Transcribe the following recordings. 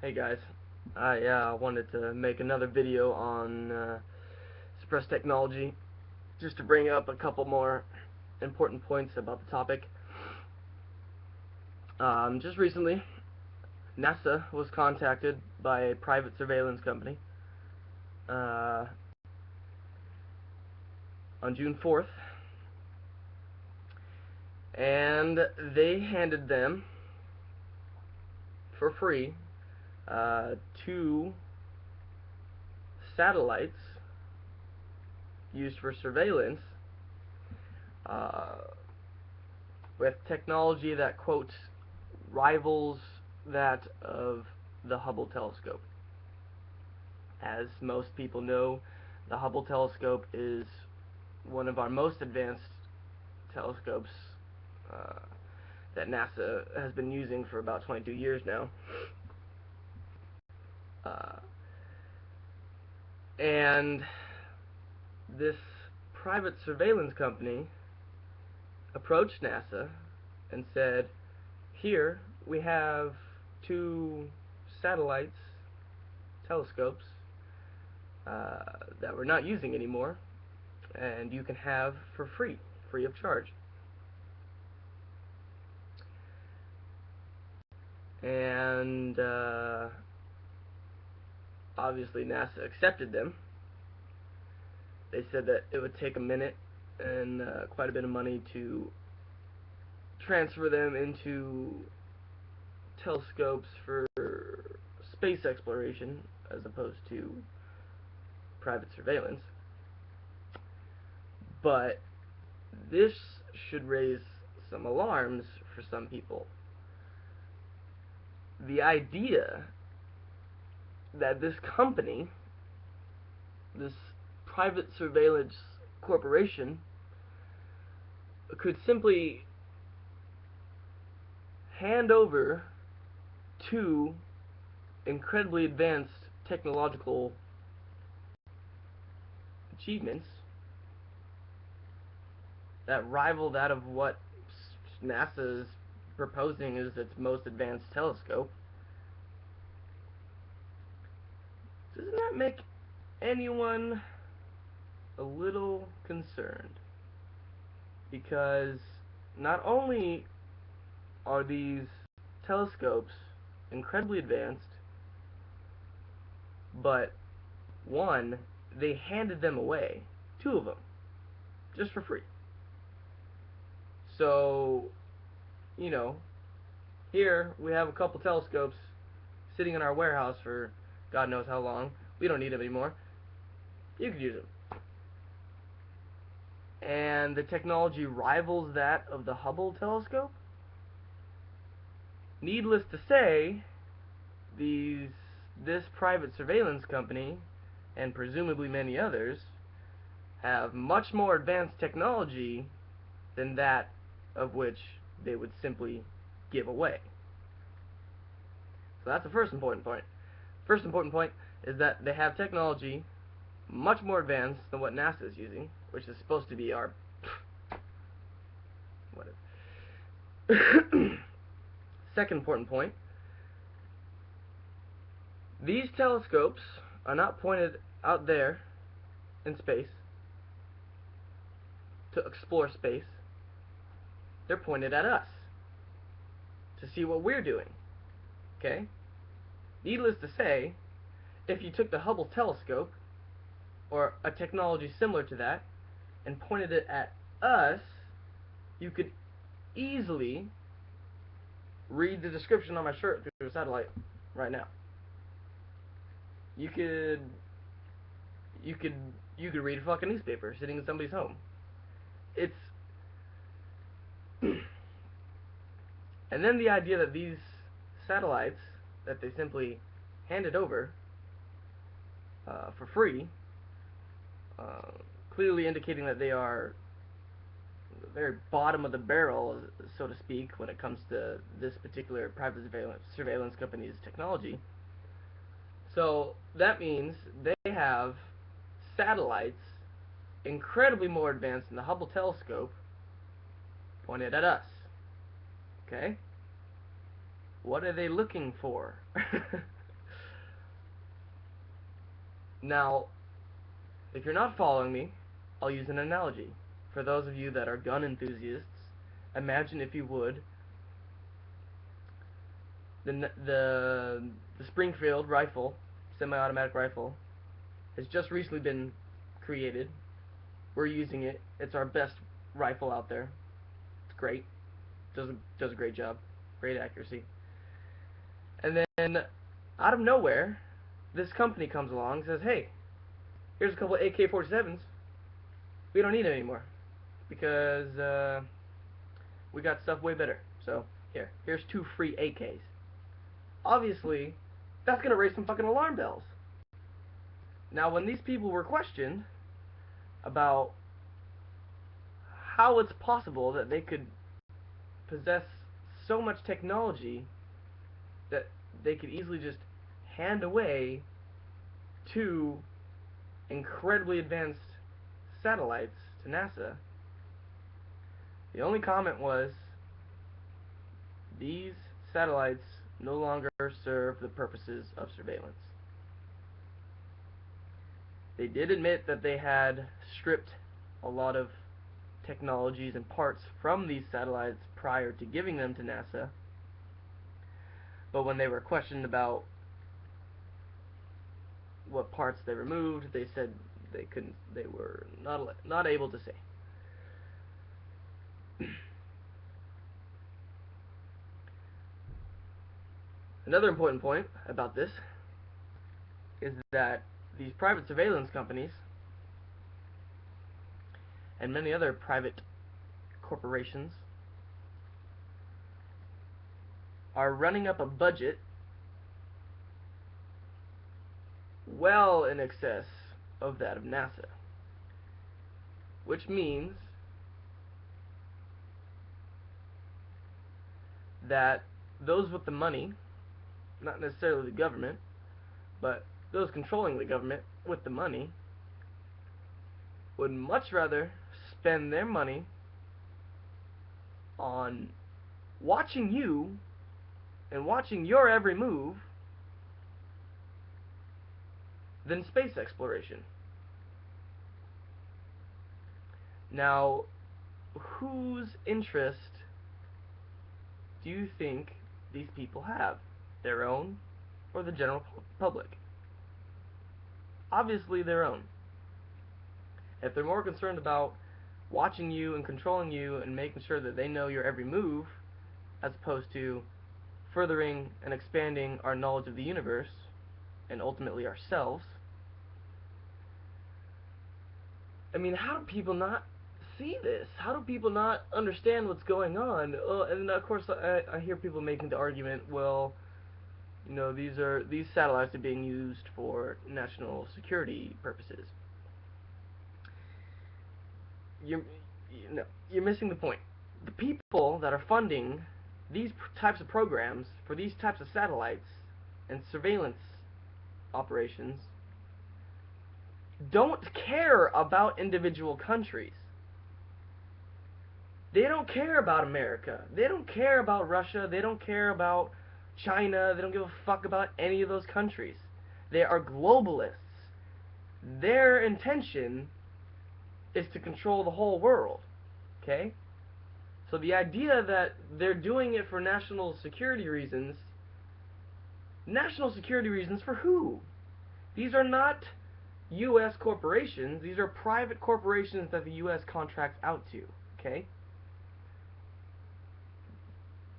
Hey guys, I wanted to make another video on suppressed technology, just to bring up a couple more important points about the topic. Just recently, NASA was contacted by a private surveillance company uh, on June 4th, and they handed them for free two satellites used for surveillance uh, with technology that, quote, rivals that of the Hubble telescope. As most people know, the Hubble telescope is one of our most advanced telescopes uh, that NASA has been using for about 22 years now. Uh, and this private surveillance company approached NASA and said, here we have two satellites, telescopes, that we're not using anymore, and you can have for free of charge. And obviously NASA accepted them. They said that it would take a minute and quite a bit of money to transfer them into telescopes for space exploration as opposed to private surveillance. But this should raise some alarms for some people. The idea that this company, this private surveillance corporation, could simply hand over two incredibly advanced technological achievements that rival that of what NASA is proposing as its most advanced telescope. Doesn't that make anyone a little concerned? Because not only are these telescopes incredibly advanced, but one, they handed them away, two of them, just for free. So, here we have a couple telescopes sitting in our warehouse for God knows how long. We don't need them anymore. You could use them. And the technology rivals that of the Hubble telescope. Needless to say, this private surveillance company, and presumably many others, have much more advanced technology than that of which they would simply give away. So that's the first important point. First important point is that they have technology much more advanced than what NASA is using, which is supposed to be our whatever. Second important point, these telescopes are not pointed out there in space to explore space. They're pointed at us to see what we're doing. Okay? Needless to say, if you took the Hubble telescope or a technology similar to that and pointed it at us, you could easily read the description on my shirt through a satellite right now. You could read a fucking newspaper sitting in somebody's home. It's and then the idea that these satellites that they simply handed over for free, clearly indicating that they are the very bottom of the barrel, so to speak, when it comes to this particular private surveillance company's technology. So that means they have satellites incredibly more advanced than the Hubble telescope pointed at us. Okay? What are they looking for? Now, if you're not following me, I'll use an analogy. For those of you that are gun enthusiasts, imagine, if you would, the Springfield rifle, semi-automatic rifle, has just recently been created. We're using it. It's our best rifle out there. It's great. Does a great job. Great accuracy. And then, out of nowhere, this company comes along and says, hey, here's a couple of AK-47s. We don't need them anymore because we got stuff way better. So here's 2 free AKs. Obviously, that's gonna raise some fucking alarm bells. Now, when these people were questioned about how it's possible that they could possess so much technology that they could easily just hand away 2 incredibly advanced satellites to NASA, the only comment was, these satellites no longer serve the purposes of surveillance. They did admit that they had stripped a lot of technologies and parts from these satellites prior to giving them to NASA, but when they were questioned about what parts they removed, they said they were not able to say. Another important point about this is that these private surveillance companies and many other private corporations are running up a budget well in excess of that of NASA, which means that those with the money, not necessarily the government, but those controlling the government with the money, would much rather spend their money on watching you and watching your every move than space exploration. Now, whose interest do you think these people have? Their own or the general public? Obviously their own. If they're more concerned about watching you and controlling you and making sure that they know your every move, as opposed to furthering and expanding our knowledge of the universe and ultimately ourselves, I mean, how do people not see this? How do people not understand what's going on? And of course, I hear people making the argument, well, you know, these satellites are being used for national security purposes. You're missing the point. The people that are funding these types of programs for these types of satellites and surveillance operations don't care about individual countries. They don't care about America. They don't care about Russia. They don't care about China. They don't give a fuck about any of those countries. They are globalists. Their intention is to control the whole world. Okay? So the idea that they're doing it for national security reasons for who? These are not U.S. corporations. These are private corporations that the U.S. contracts out to. Okay?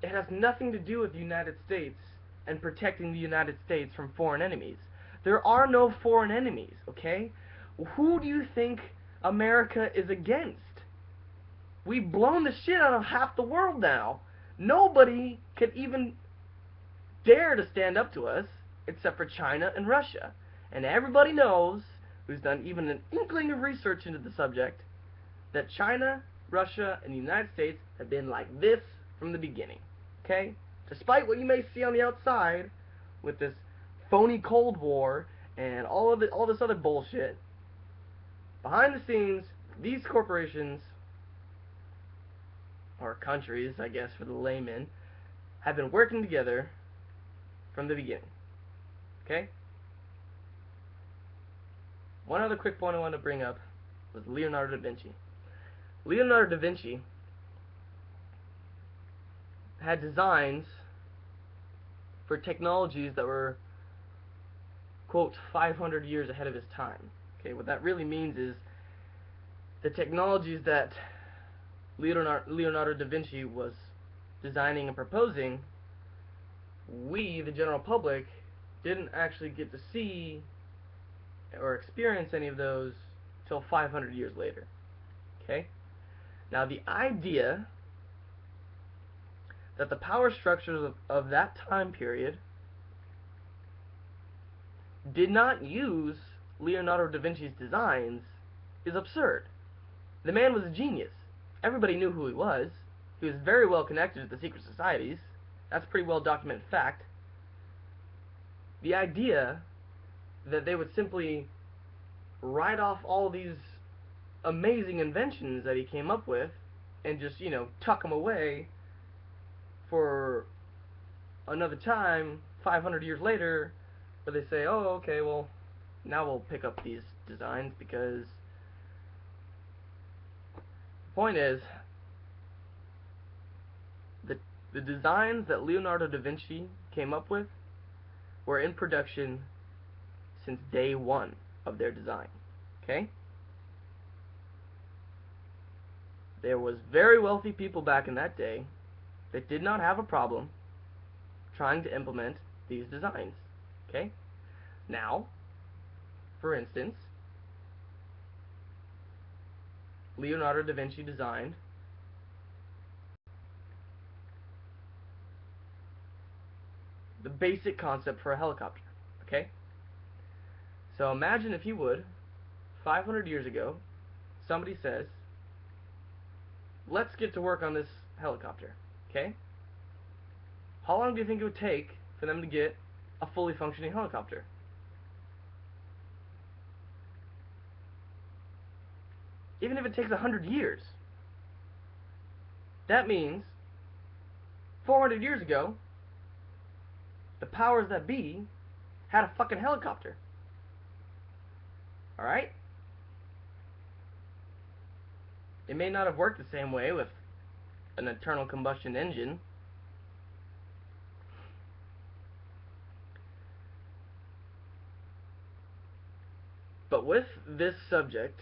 It has nothing to do with the United States and protecting the United States from foreign enemies. There are no foreign enemies, okay? Who do you think America is against? We've blown the shit out of half the world now. Nobody could even dare to stand up to us except for China and Russia. And everybody knows, who's done even an inkling of research into the subject, that China, Russia, and the United States have been like this from the beginning. Okay? Despite what you may see on the outside with this phony Cold War and all this other bullshit, behind the scenes, these corporations, or countries, I guess for the layman, have been working together from the beginning. Okay? one other quick point I want to bring up was Leonardo da Vinci. Leonardo da Vinci had designs for technologies that were, quote, 500 years ahead of his time. Okay, what that really means is the technologies that Leonardo da Vinci was designing and proposing, we, the general public, didn't actually get to see or experience any of those till 500 years later. Okay? Now, the idea that the power structures of that time period did not use Leonardo da Vinci's designs is absurd. The man was a genius. Everybody knew who he was. He was very well connected to the secret societies. That's a pretty well documented fact. The idea that they would simply write off all these amazing inventions that he came up with and just, tuck them away for another time, 500 years later, where they say, oh, okay, well, now we'll pick up these designs, because the point is, the designs that Leonardo da Vinci came up with were in production since day one of their design. Okay? There was very wealthy people back in that day that did not have a problem trying to implement these designs. Okay? Now, for instance, Leonardo da Vinci designed the basic concept for a helicopter. Okay? So imagine, if you would, 500 years ago, somebody says, let's get to work on this helicopter. Okay? How long do you think it would take for them to get a fully functioning helicopter? Even if it takes 100 years, that means 400 years ago, the powers that be had a fucking helicopter. Alright? It may not have worked the same way with an internal combustion engine, but with this subject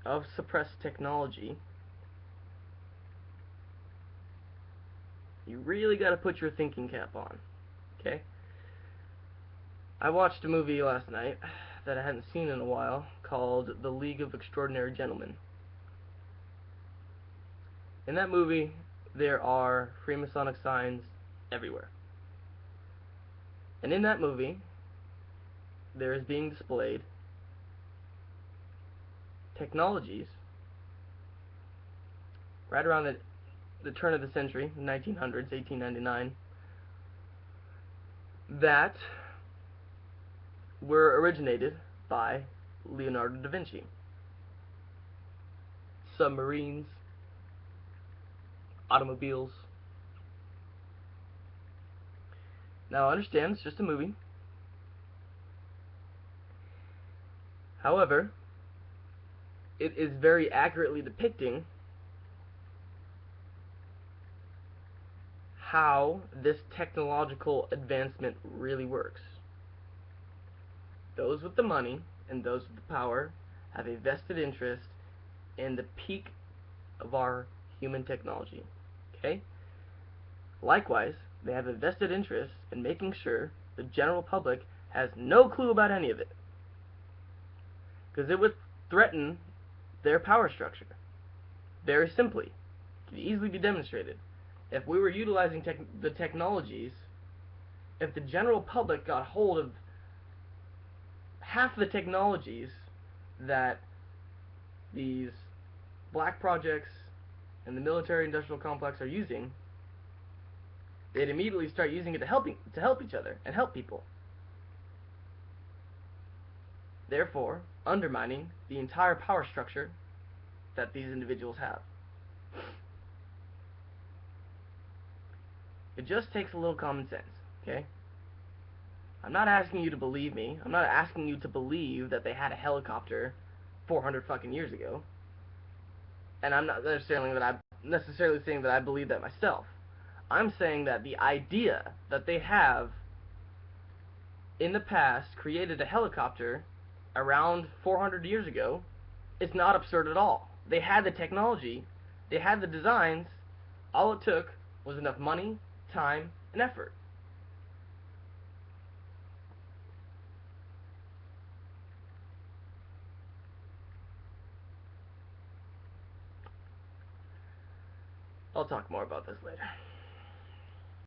of suppressed technology, you really got to put your thinking cap on. Okay? I watched a movie last night that I hadn't seen in a while called The League of Extraordinary Gentlemen. In that movie, there are Freemasonic signs everywhere. And in that movie, there is being displayed technologies right around the turn of the century, 1900s, 1899, that were originated by Leonardo da Vinci. Submarines, automobiles. Now, understand, it's just a movie. However, it is very accurately depicting how this technological advancement really works. Those with the money and those with the power have a vested interest in the peak of our human technology. Okay? Likewise, they have a vested interest in making sure the general public has no clue about any of it, because it would threaten their power structure. Very simply, it can easily be demonstrated. If we were utilizing the technologies, if the general public got hold of half the technologies that these black projects and the military-industrial complex are using, they'd immediately start using it to help each other and help people, therefore undermining the entire power structure that these individuals have. It just takes a little common sense, okay? I'm not asking you to believe me. I'm not asking you to believe that they had a helicopter 400 fucking years ago. And I'm not necessarily saying that I believe that myself. I'm saying that the idea that they have in the past created a helicopter around 400 years ago is not absurd at all. They had the technology, they had the designs. All it took was enough money, time, and effort. I'll talk more about this later.